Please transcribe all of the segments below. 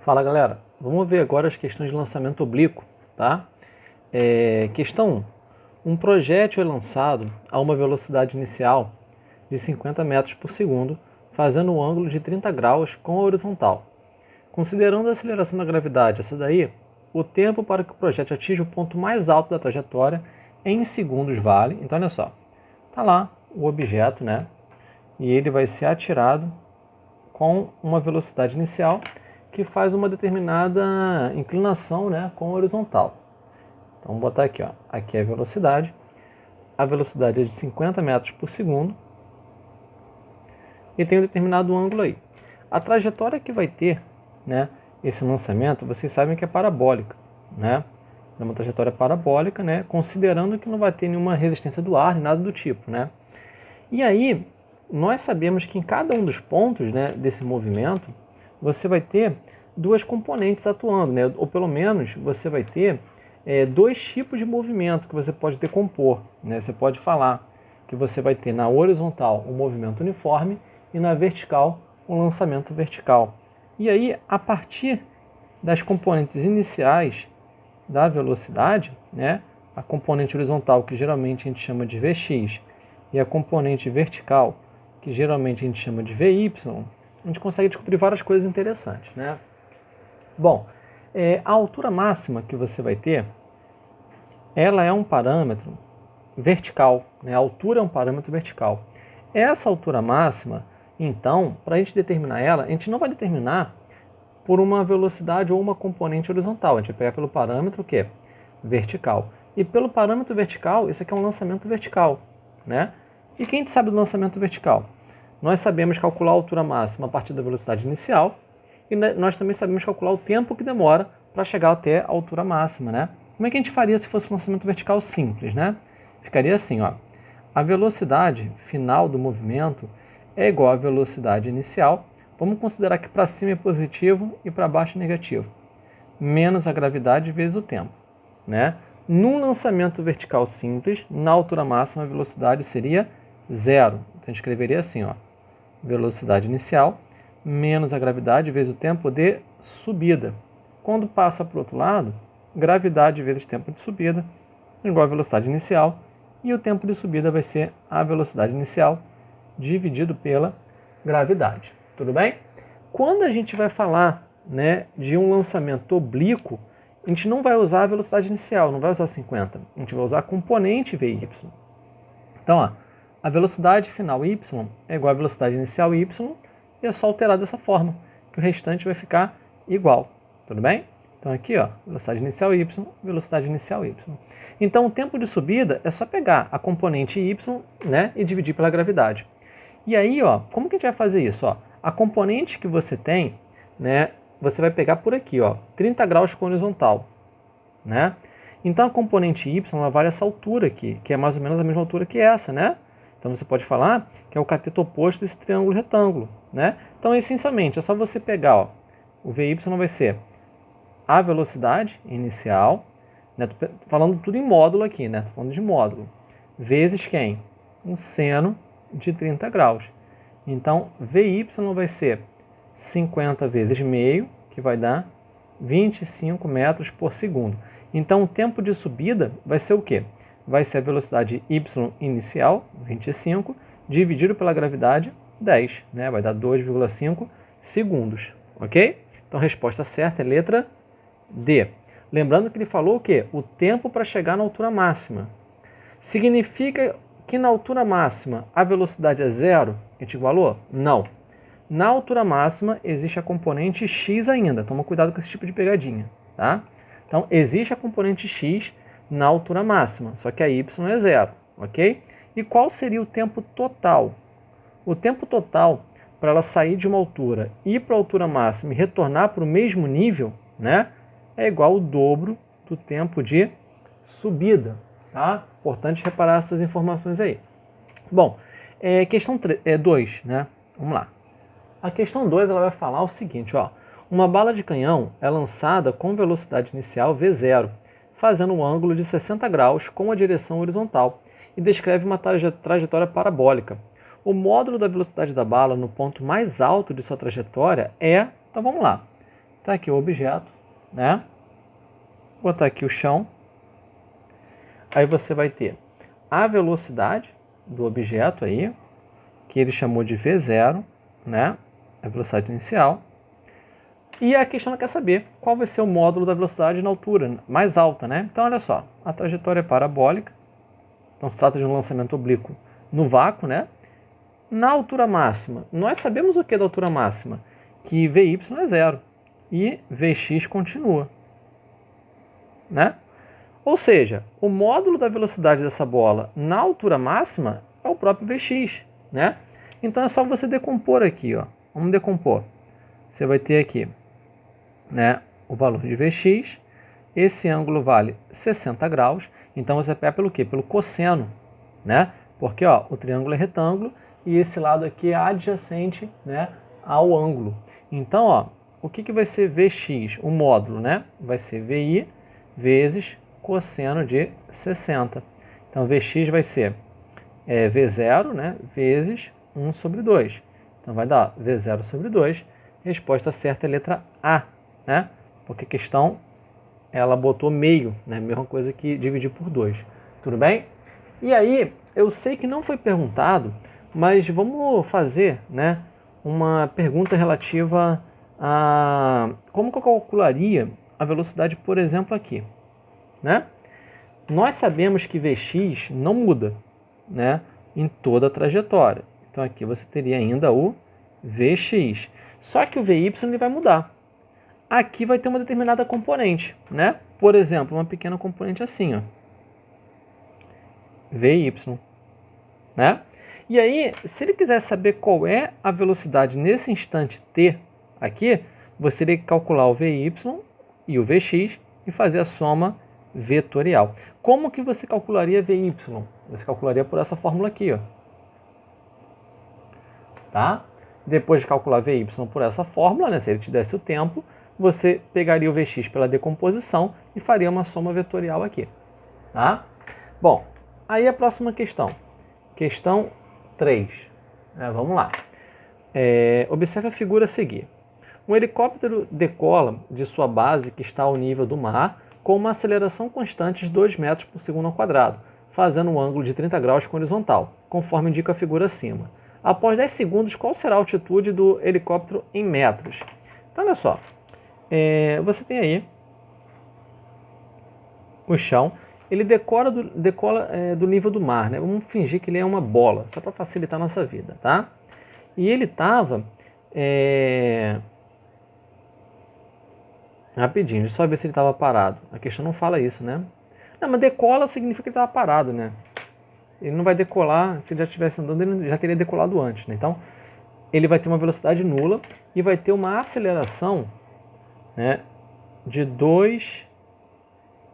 Fala galera, vamos ver agora as questões de lançamento oblíquo, tá? Questão 1. Um projétil é lançado a uma velocidade inicial de 50 metros por segundo, fazendo um ângulo de 30 graus com a horizontal. Considerando a aceleração da gravidade, essa daí, o tempo para que o projétil atinja o ponto mais alto da trajetória em segundos vale. Então olha só, tá lá o objeto, né? E ele vai ser atirado com uma velocidade inicial que faz uma determinada inclinação, né, com a horizontal. Então vamos botar aqui, ó. Aqui é a velocidade é de 50 metros por segundo e tem um determinado ângulo aí. A trajetória que vai ter, né, esse lançamento, vocês sabem que é parabólica, né? É uma trajetória parabólica, né, considerando que não vai ter nenhuma resistência do ar, nada do tipo, né? E aí, nós sabemos que em cada um dos pontos, né, desse movimento, você vai ter duas componentes atuando, né? Ou pelo menos você vai ter dois tipos de movimento que você pode decompor, né? Você pode falar que você vai ter na horizontal um movimento uniforme e na vertical um lançamento vertical. E aí, a partir das componentes iniciais da velocidade, né, a componente horizontal, que geralmente a gente chama de Vx, e a componente vertical, que geralmente a gente chama de Vy, a gente consegue descobrir várias coisas interessantes, né? Bom, a altura máxima que você vai ter, ela é um parâmetro vertical, né? A altura é um parâmetro vertical. Essa altura máxima, então, para a gente determinar ela, a gente não vai determinar por uma velocidade ou uma componente horizontal. A gente vai pegar pelo parâmetro que é vertical. E pelo parâmetro vertical, isso aqui é um lançamento vertical, né? E quem sabe do lançamento vertical? Nós sabemos calcular a altura máxima a partir da velocidade inicial e nós também sabemos calcular o tempo que demora para chegar até a altura máxima, né? Como é que a gente faria se fosse um lançamento vertical simples, né? Ficaria assim, ó. A velocidade final do movimento é igual à velocidade inicial. Vamos considerar que para cima é positivo e para baixo é negativo. Menos a gravidade vezes o tempo, né? Num lançamento vertical simples, na altura máxima a velocidade seria zero. Então a gente escreveria assim, ó. Velocidade inicial menos a gravidade vezes o tempo de subida. Quando passa para o outro lado, gravidade vezes tempo de subida igual a velocidade inicial, e o tempo de subida vai ser a velocidade inicial dividido pela gravidade. Tudo bem? Quando a gente vai falar, né, de um lançamento oblíquo, a gente não vai usar a velocidade inicial, não vai usar 50, a gente vai usar a componente Vy. Então, ó, a velocidade final y é igual à velocidade inicial y, e é só alterar dessa forma, que o restante vai ficar igual. Tudo bem? Então aqui, ó, velocidade inicial y, velocidade inicial y. Então o tempo de subida é só pegar a componente y, né, e dividir pela gravidade. E aí, ó, como que a gente vai fazer isso? Ó? A componente que você tem, né, você vai pegar por aqui, ó, 30 graus com horizontal, né? Então a componente y ela vale essa altura aqui, que é mais ou menos a mesma altura que essa, né? Então você pode falar que é o cateto oposto desse triângulo retângulo, né? Então essencialmente é só você pegar, ó, o Vy vai ser a velocidade inicial, né? Tô falando tudo em módulo aqui, né? Tô falando de módulo, vezes quem? Um seno de 30 graus. Então Vy vai ser 50 vezes meio, que vai dar 25 metros por segundo. Então o tempo de subida vai ser o quê? Vai ser a velocidade y inicial, 25, dividido pela gravidade, 10, né? Vai dar 2,5 segundos, ok? Então a resposta certa é letra D. Lembrando que ele falou o quê? O tempo para chegar na altura máxima. Significa que na altura máxima a velocidade é zero? A gente igualou? Não. Na altura máxima existe a componente x ainda. Toma cuidado com esse tipo de pegadinha, tá? Então existe a componente x na altura máxima, só que a y é zero, ok? E qual seria o tempo total? O tempo total para ela sair de uma altura, ir para a altura máxima e retornar para o mesmo nível, né, é igual ao dobro do tempo de subida, tá? Importante reparar essas informações aí. Bom, questão 2, né? Vamos lá. A questão 2 ela vai falar o seguinte, ó. Uma bala de canhão é lançada com velocidade inicial V0, fazendo um ângulo de 60 graus com a direção horizontal e descreve uma trajetória parabólica. O módulo da velocidade da bala no ponto mais alto de sua trajetória é... Então vamos lá. Está aqui o objeto, né? Vou botar aqui o chão. Aí você vai ter a velocidade do objeto aí, que ele chamou de V0, né? A velocidade inicial. E a questão quer saber qual vai ser o módulo da velocidade na altura mais alta, né? Então, olha só, a trajetória é parabólica. Então, se trata de um lançamento oblíquo no vácuo, né? Na altura máxima, nós sabemos o que é da altura máxima? Que Vy é zero e Vx continua, né? Ou seja, o módulo da velocidade dessa bola na altura máxima é o próprio Vx, né? Então é só você decompor aqui, ó. Vamos decompor. Você vai ter aqui, né, o valor de Vx. Esse ângulo vale 60 graus. Então você pega pelo quê? Pelo cosseno, né? Porque ó, o triângulo é retângulo e esse lado aqui é adjacente, né, ao ângulo. Então, ó, o que vai ser Vx? O módulo, né? Vai ser Vi vezes cosseno de 60. Então, Vx vai ser V0, né, vezes 1 sobre 2. Então, vai dar V0 sobre 2. Resposta certa é a letra A, né? Porque a questão, ela botou meio, né? Mesma coisa que dividir por 2. Tudo bem? E aí, eu sei que não foi perguntado, mas vamos fazer, né, uma pergunta relativa a como que eu calcularia a velocidade, por exemplo, aqui, né? Nós sabemos que Vx não muda, né, em toda a trajetória. Então aqui você teria ainda o Vx. Só que o Vy ele vai mudar. Aqui vai ter uma determinada componente, né? Por exemplo, uma pequena componente assim, ó. Vy, né? E aí, se ele quiser saber qual é a velocidade nesse instante t aqui, você teria que calcular o Vy e o Vx e fazer a soma vetorial. Como que você calcularia Vy? Você calcularia por essa fórmula aqui, ó. Tá? Depois de calcular Vy por essa fórmula, né, se ele te desse o tempo, você pegaria o Vx pela decomposição e faria uma soma vetorial aqui. Tá? Bom, aí a próxima questão. Questão 3. Vamos lá. Observe a figura a seguir. Um helicóptero decola de sua base, que está ao nível do mar, com uma aceleração constante de 2 metros por segundo ao quadrado, fazendo um ângulo de 30 graus com horizontal, conforme indica a figura acima. Após 10 segundos, qual será a altitude do helicóptero em metros? Então, olha só. Você tem aí o chão. Ele decola do nível do mar, né? Vamos fingir que ele é uma bola, só para facilitar a nossa vida, tá? E ele estava... Rapidinho, só ver se ele estava parado. A questão não fala isso, né? Não, mas decola significa que ele estava parado, né? Ele não vai decolar, se ele já estivesse andando, ele já teria decolado antes, né? Então, ele vai ter uma velocidade nula e vai ter uma aceleração, né, de 2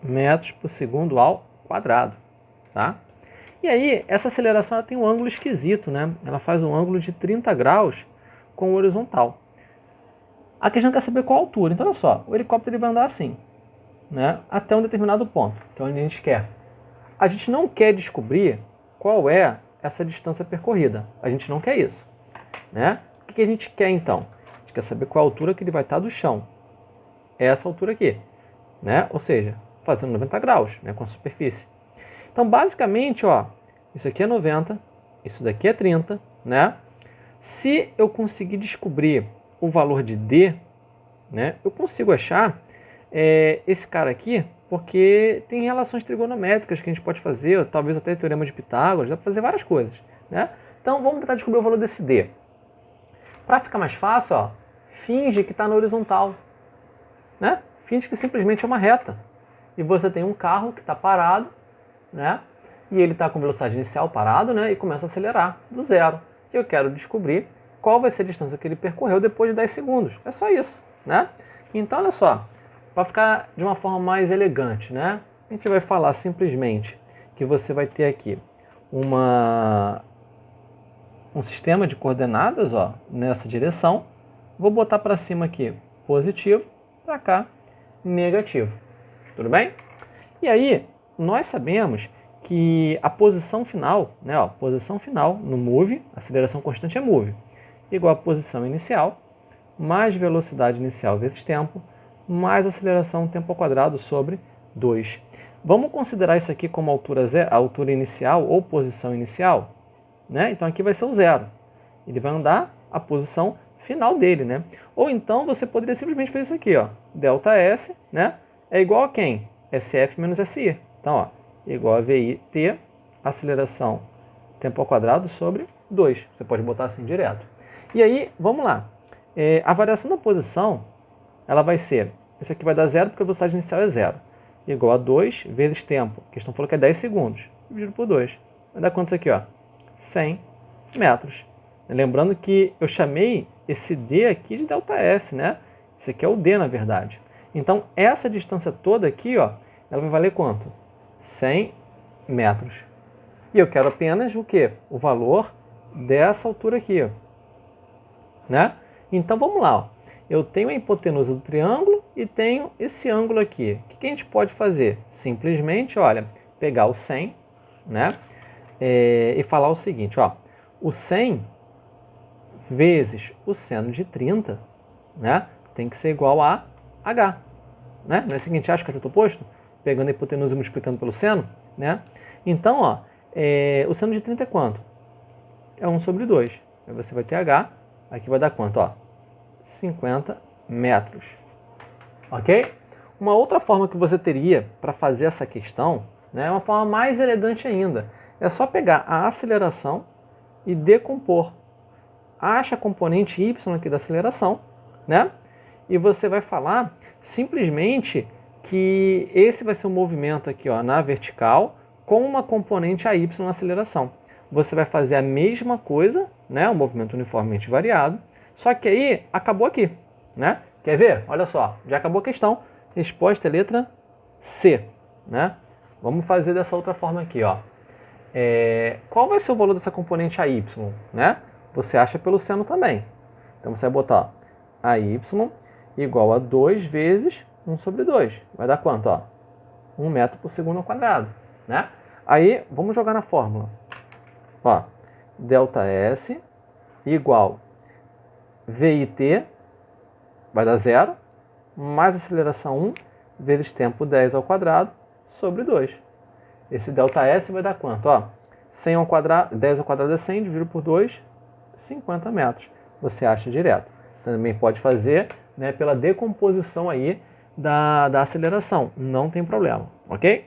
metros por segundo ao quadrado, tá? E aí, essa aceleração ela tem um ângulo esquisito, né? Ela faz um ângulo de 30 graus com o horizontal. A questão quer saber qual a altura. Então, olha só, o helicóptero ele vai andar assim, né, até um determinado ponto, que é onde a gente quer. A gente não quer descobrir qual é essa distância percorrida. A gente não quer isso, né? O que a gente quer, então? A gente quer saber qual a altura que ele vai estar do chão. É essa altura aqui, né? Ou seja, fazendo 90 graus, né, com a superfície. Então, basicamente, ó, isso aqui é 90, isso daqui é 30, né? Se eu conseguir descobrir o valor de D, né, eu consigo achar esse cara aqui, porque tem relações trigonométricas que a gente pode fazer, talvez até teorema de Pitágoras, dá para fazer várias coisas, né? Então, vamos tentar descobrir o valor desse D. Para ficar mais fácil, ó, finge que está na horizontal, né? Finge que simplesmente é uma reta. E você tem um carro que está parado, né? E ele está com velocidade inicial parado, né? E começa a acelerar do zero. E eu quero descobrir qual vai ser a distância que ele percorreu depois de 10 segundos. É só isso, né? Então, olha só, para ficar de uma forma mais elegante, né? A gente vai falar simplesmente que você vai ter aqui um sistema de coordenadas, ó, nessa direção. Vou botar para cima aqui positivo, para cá negativo. Tudo bem? E aí, nós sabemos que a posição final, né, posição final no move, aceleração constante é move, igual a posição inicial mais velocidade inicial vezes tempo, mais aceleração tempo ao quadrado sobre 2. Vamos considerar isso aqui como altura inicial ou posição inicial? Né? Então aqui vai ser o zero. Ele vai andar a posição final dele, né? Ou então você poderia simplesmente fazer isso aqui, ó. Delta S, né? É igual a quem? SF menos SI. Então, ó, igual a VIT, aceleração tempo ao quadrado sobre 2. Você pode botar assim direto. E aí, vamos lá. A variação da posição, ela vai ser, isso aqui vai dar zero porque a velocidade inicial é zero. Igual a 2 vezes tempo. A questão falou que é 10 segundos. Dividido por 2. Vai dar quanto isso aqui, ó? 100 metros. Lembrando que eu chamei esse D aqui de delta S, né? Esse aqui é o D, na verdade. Então, essa distância toda aqui, ó, ela vai valer quanto? 100 metros. E eu quero apenas o quê? O valor dessa altura aqui, ó. Né? Então, vamos lá. Ó. Eu tenho a hipotenusa do triângulo e tenho esse ângulo aqui. O que a gente pode fazer? Simplesmente, olha, pegar o 100, né? E falar o seguinte, ó. O 100 vezes o seno de 30, né? Tem que ser igual a H. Né? Não é o seguinte, acho que é tudo oposto? Pegando a hipotenusa e multiplicando pelo seno, né? Então, ó, o seno de 30 é quanto? É 1 sobre 2. Aí você vai ter H, aqui vai dar quanto? Ó, 50 metros. Ok? Uma outra forma que você teria para fazer essa questão, né, é uma forma mais elegante ainda. É só pegar a aceleração e decompor. Acha a componente y aqui da aceleração, né? E você vai falar simplesmente que esse vai ser um movimento aqui, ó, na vertical com uma componente AY na aceleração. Você vai fazer a mesma coisa, né, um movimento uniformemente variado, só que aí acabou aqui, né? Quer ver? Olha só, já acabou a questão. Resposta é letra C, né? Vamos fazer dessa outra forma aqui, ó. Qual vai ser o valor dessa componente AY, né? Você acha pelo seno também. Então você vai botar AY igual a 2 vezes 1 sobre 2. Vai dar quanto? Ó? 1 metro por segundo ao quadrado. Né? Aí, vamos jogar na fórmula. Ó, delta S igual VIT, vai dar 0, mais aceleração 1 vezes tempo 10 ao quadrado sobre 2. Esse delta S vai dar quanto? Ó, 100 ao quadrado, 10 ao quadrado é 100, dividido por 2, 50 metros. Você acha direto. Você também pode fazer, né, pela decomposição aí da aceleração. Não tem problema, ok?